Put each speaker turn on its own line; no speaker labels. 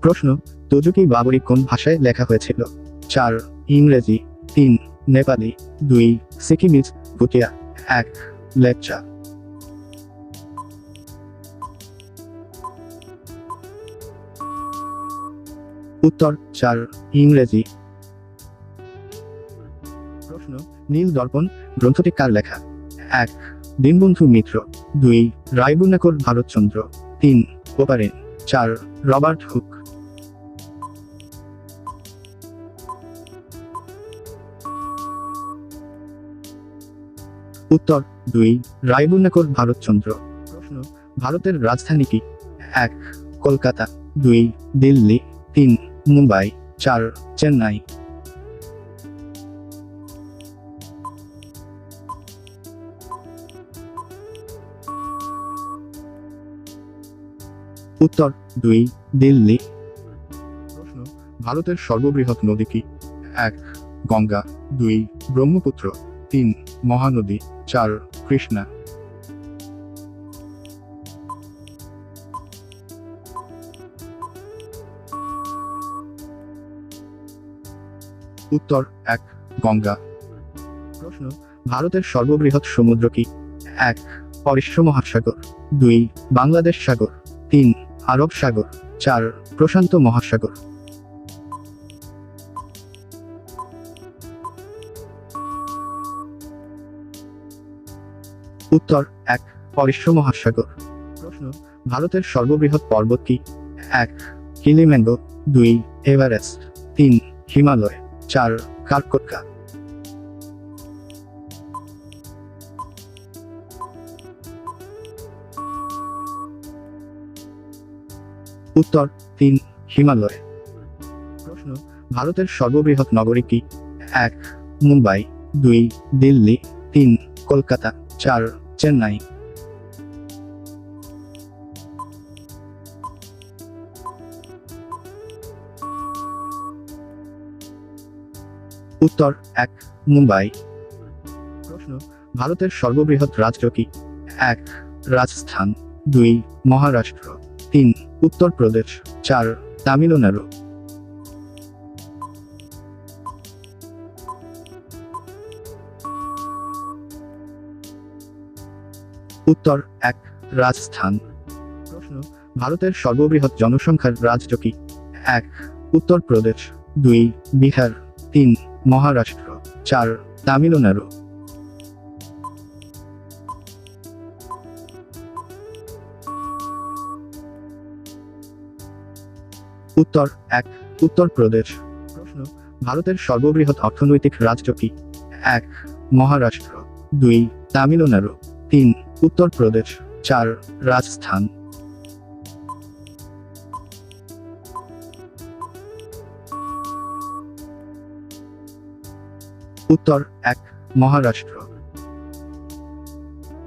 প্রশ্ন, তুজুকি বাবরি কোন ভাষায় লেখা হয়েছিল? 4 ইংরেজি, 3 নেপালি, 2 সিকিমিজ, ভুটিয়া, 1 লেপচা। উত্তর 4 ইংরেজি। প্রশ্ন, নীল দর্পণ গ্রন্থটি কার লেখা? 1 দীনবন্ধু মিত্র, 2 রায়গুণাকর ভারতচন্দ্র, 3 ওপারেন, 4 রবার্ট হুক। উত্তর 2 রায়গুণাকর ভারতচন্দ্র। প্রশ্ন, ভারতের রাজধানী কি? 1 কলকাতা, 2 দিল্লি, 3 মুম্বাই, 4 চেন্নাই। উত্তর 2 দিল্লি। প্রশ্ন, ভারতের সর্ববৃহৎ নদী কি? 1 গঙ্গা, 2 ব্রহ্মপুত্র, 3 মহানদী, 4 কৃষ্ণা। উত্তর 1 গঙ্গা। প্রশ্ন, ভারতের সর্ববৃহৎ সমুদ্র কি? 1 পরিশ্র মহাসাগর, 2 বাংলাদেশ সাগর, 3 আরব সাগর, 4 প্রশান্ত মহাসাগর। উত্তর 1 পরিশ্র মহাসাগর। প্রশ্ন, ভারতের সর্ববৃহৎ পর্বত কি? 1 কিলিম্যাঞ্জরো, 2 এভারেস্ট, 3 হিমালয়, 4 কাঠকোট্টা। উত্তর 3 হিমালয়। প্রশ্ন, ভারতের সর্ববৃহৎ নগরী কি? 1 মুম্বাই, 2 দিল্লি, 3 কলকাতা, 4 চেন্নাই। উত্তর 1 মুম্বাই। প্রশ্ন, ভারতের সর্ববৃহৎ রাজ্য কি? 1 রাজস্থান, 2 মহারাষ্ট্র, 3 উত্তরপ্রদেশ, 4 তামিলনাড়ু। উত্তর 1 রাজস্থান। প্রশ্ন, ভারতের সর্ববৃহৎ জনসংখ্যার রাজ্য কি? 1 উত্তরপ্রদেশ, 2 বিহার, 3 মহারাষ্ট্র, 4 তামিলনাড়ু। উত্তর 1 উত্তরপ্রদেশ। প্রশ্ন, ভারতের সর্ববৃহৎ অর্থনৈতিক রাজ্য কি? 1 মহারাষ্ট্র, 2 তামিলনাড়ু, 3 উত্তরপ্রদেশ, 4 রাজস্থান। উত্তর 1 মহারাষ্ট্র।